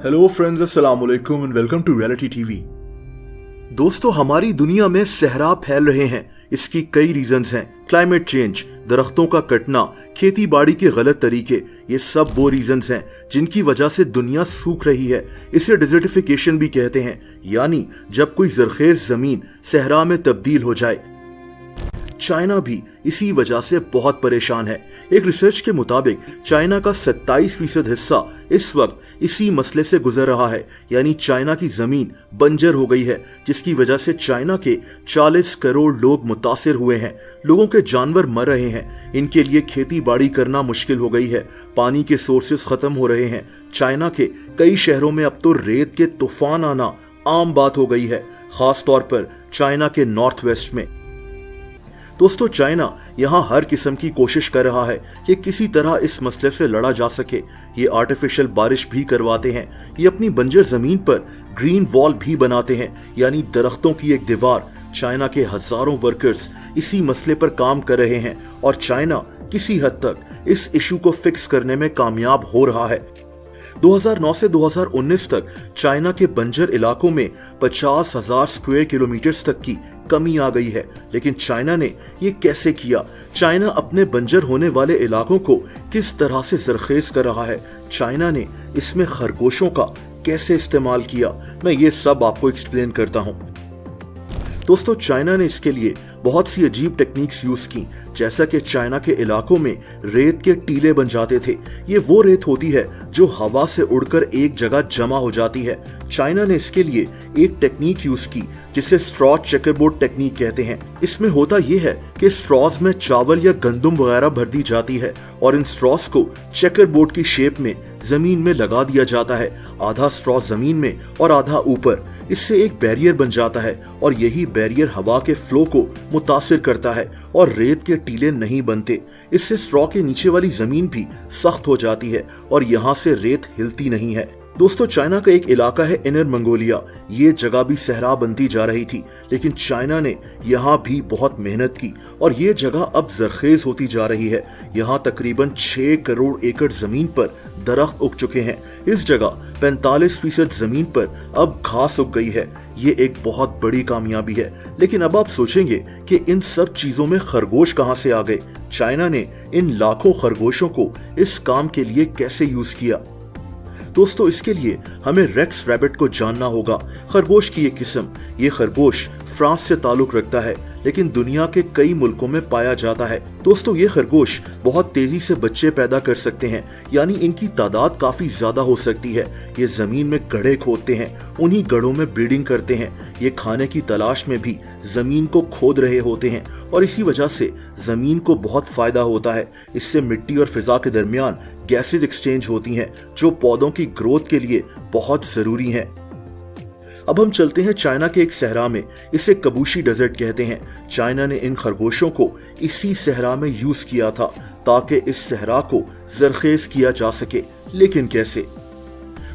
Hello friends, अस्सलाम वालेकुम and welcome to reality TV. दोस्तों, हमारी दुनिया में सहरा फैल रहे हैं। इसकी कई रीजंस हैं। क्लाइमेट चेंज, दरख्तों का कटना, खेती बाड़ी के गलत तरीके, ये सब वो रीजंस हैं जिनकी वजह से दुनिया सूख रही है। इसे डिजर्टिफिकेशन भी कहते हैं, यानी जब कोई जरखेज जमीन सहरा में तब्दील हो जाए। चाइना भी इसी वजह से बहुत परेशान है। एक रिसर्च के मुताबिक चाइना का 27% हिस्सा इस वक्त इसी मसले से गुजर रहा है, यानी चाइना की जमीन बंजर हो गई है, जिसकी वजह से चाइना के 40 करोड़ लोग मुतासिर हुए हैं। लोगों के जानवर मर रहे हैं, इनके लिए खेती बाड़ी करना मुश्किल हो गई है, पानी के सोर्सेस खत्म हो रहे हैं। चाइना के कई शहरों में अब तो रेत के तूफान आना आम बात हो गई है, खास तौर पर चाइना के नॉर्थ वेस्ट में। दोस्तों, चाइना यहाँ हर किस्म की कोशिश कर रहा है कि किसी तरह इस मसले से लड़ा जा सके। ये आर्टिफिशियल बारिश भी करवाते हैं, ये अपनी बंजर जमीन पर ग्रीन वॉल भी बनाते हैं, यानी दरख्तों की एक दीवार। चाइना के हजारों वर्कर्स इसी मसले पर काम कर रहे हैं और चाइना किसी हद तक इस इशू को फिक्स करने में कामयाब हो रहा है। 2009 से 2019 तक चाइना के बंजर इलाकों में 50,000 स्क्वायर किलोमीटर्स तक की कमी आ गई है। लेकिन चाइना ने ये कैसे किया? चाइना अपने बंजर होने वाले इलाकों को किस तरह से जरखेज कर रहा है? चाइना ने इसमें खरगोशों का कैसे इस्तेमाल किया? मैं ये सब आपको एक्सप्लेन करता हूँ। दोस्तों, चाइना ने इसके लिए बहुत सी अजीब टेक्निक्स यूज की, जैसा कि चाइना के इलाकों में रेत के टीले बन जाते थे। ये वो रेत होती है जो हवा से उड़कर एक जगह जमा हो जाती है। चाइना ने इसके लिए एक टेक्निक यूज की जिसे स्ट्रॉ चेकरबोर्ड टेक्निक कहते हैं। इसमें होता यह है कि स्ट्रॉज में चावल या गंदुम वगैरह भर दी जाती है और इन स्ट्रॉज को चेकरबोर्ड की शेप में जमीन में लगा दिया जाता है, आधा स्ट्रॉ जमीन में और आधा ऊपर। इससे एक बैरियर बन जाता है और यही बैरियर हवा के फ्लो को मुतासिर करता है और रेत के टीले नहीं बनते। इससे स्ट्रॉ के नीचे वाली जमीन भी सख्त हो जाती है और यहाँ से रेत हिलती नहीं है। दोस्तों, चाइना का एक इलाका है इनर मंगोलिया। ये जगह भी सहरा बनती जा रही थी, लेकिन चाइना ने यहाँ भी बहुत मेहनत की और ये जगह अब जरखेज होती जा रही है। यहाँ तकरीबन 6 करोड़ एकड़ जमीन पर दरख्त उग चुके हैं। इस जगह 45% जमीन पर अब घास उग गई है। ये एक बहुत बड़ी कामयाबी है। लेकिन अब आप सोचेंगे कि इन सब चीजों में खरगोश कहाँ से आ गए? चाइना ने इन लाखों खरगोशों को इस काम के लिए कैसे यूज किया? दोस्तों, इसके लिए हमें रेक्स रैबिट को जानना होगा। खरगोश की एक किस्म, ये खरगोश फ्रांस से ताल्लुक रखता है, लेकिन दुनिया के कई मुल्कों में पाया जाता है। दोस्तों, ये खरगोश बहुत तेजी से बच्चे पैदा कर सकते हैं, यानी इनकी तादाद काफी ज्यादा हो सकती है। ये जमीन में गड्ढे खोदते हैं, उन्हीं गड्ढों में ब्रीडिंग करते हैं। ये खाने की तलाश में भी जमीन को खोद रहे होते हैं और इसी वजह से जमीन को बहुत फायदा होता है। इससे मिट्टी और फिजा के दरमियान गैसेज एक्सचेंज होती हैं, जो पौधों की ग्रोथ के लिए बहुत जरूरी हैं। अब हम चलते हैं चाइना के एक सहरा में। इसे कबूशी डेजर्ट कहते हैं। चाइना ने इन खरगोशों को इसी सहरा में यूज किया था ताकि इस सहरा को जरखेज किया जा सके। लेकिन कैसे?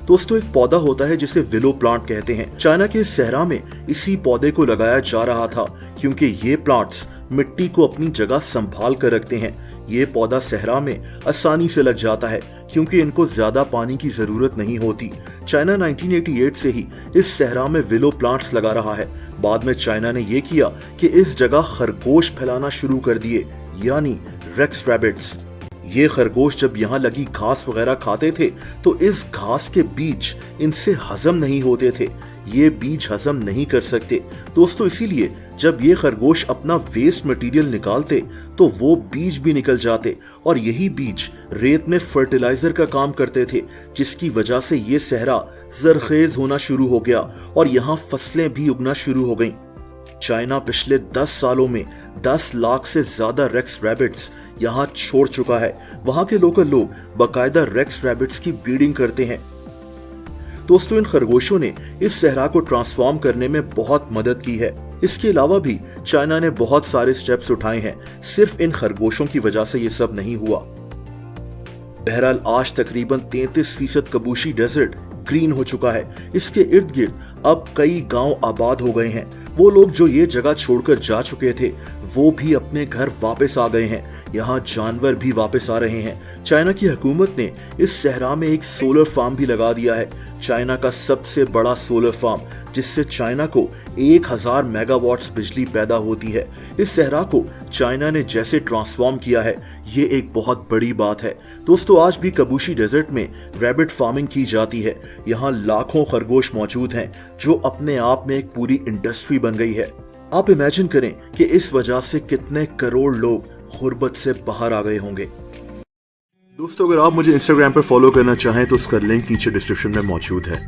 दोस्तों, एक पौधा होता है जिसे विलो प्लांट कहते हैं। चाइना के इस सहरा में इसी पौधे को लगाया जा रहा था क्योंकि ये प्लांट्स मिट्टी को अपनी जगह संभाल कर रखते हैं। ये पौधा सहरा में आसानी से लग जाता है क्योंकि इनको ज्यादा पानी की जरूरत नहीं होती। चाइना 1988 से ही इस सहरा में विलो प्लांट्स लगा रहा है। बाद में चाइना ने यह किया कि इस जगह खरगोश फैलाना शुरू कर दिए, यानी रेक्स रैबिट्स। ये खरगोश जब यहाँ लगी घास वगैरह खाते थे तो इस घास के बीज इनसे हजम नहीं होते थे। ये बीज हजम नहीं कर सकते। दोस्तों, इसीलिए जब ये खरगोश अपना वेस्ट मटेरियल निकालते तो वो बीज भी निकल जाते और यही बीज रेत में फर्टिलाइजर का काम करते थे, जिसकी वजह से ये सहरा जरखेज होना शुरू हो गया और यहाँ फसलें भी उगना शुरू हो गईं। चाइना पिछले 10 सालों में 10 लाख से ज्यादा रेक्स रैबिट्स यहाँ छोड़ चुका है। वहां के लोकल लोग बाकायदा रेक्स रैबिट्स की ब्रीडिंग करते हैं। दोस्तों, इन खरगोशों ने इस सहरा को ट्रांसफॉर्म करने में बहुत मदद की है। इसके अलावा भी चाइना ने बहुत सारे स्टेप्स उठाए हैं। सिर्फ इन खरगोशों की वजह से ये सब नहीं हुआ। बहरहाल, आज तकरीबन 33% कबूशी डेजर्ट ग्रीन हो चुका है। इसके इर्द गिर्द अब कई गांव आबाद हो गए हैं। वो लोग जो ये जगह छोड़कर जा चुके थे वो भी अपने घर वापस आ गए हैं। यहाँ जानवर भी वापस आ रहे हैं। चाइना की हुकूमत ने इस सहरा में एक सोलर फार्म भी लगा दिया है, चाइना का सबसे बड़ा सोलर फार्म, जिससे चाइना को 1000 मेगावाट्स बिजली पैदा होती है। इस सहरा को चाइना ने जैसे ट्रांसफॉर्म किया है, ये एक बहुत बड़ी बात है। दोस्तों, आज भी कबूशी डेजर्ट में रैबिट फार्मिंग की जाती है। यहाँ लाखों खरगोश मौजूद हैं जो अपने आप में एक पूरी इंडस्ट्री बन गई है। आप इमेजिन करें कि इस वजह से कितने करोड़ लोग गुर्बत से बाहर आ गए होंगे। दोस्तों, अगर आप मुझे इंस्टाग्राम पर फॉलो करना चाहें तो उसका लिंक नीचे डिस्क्रिप्शन में मौजूद है।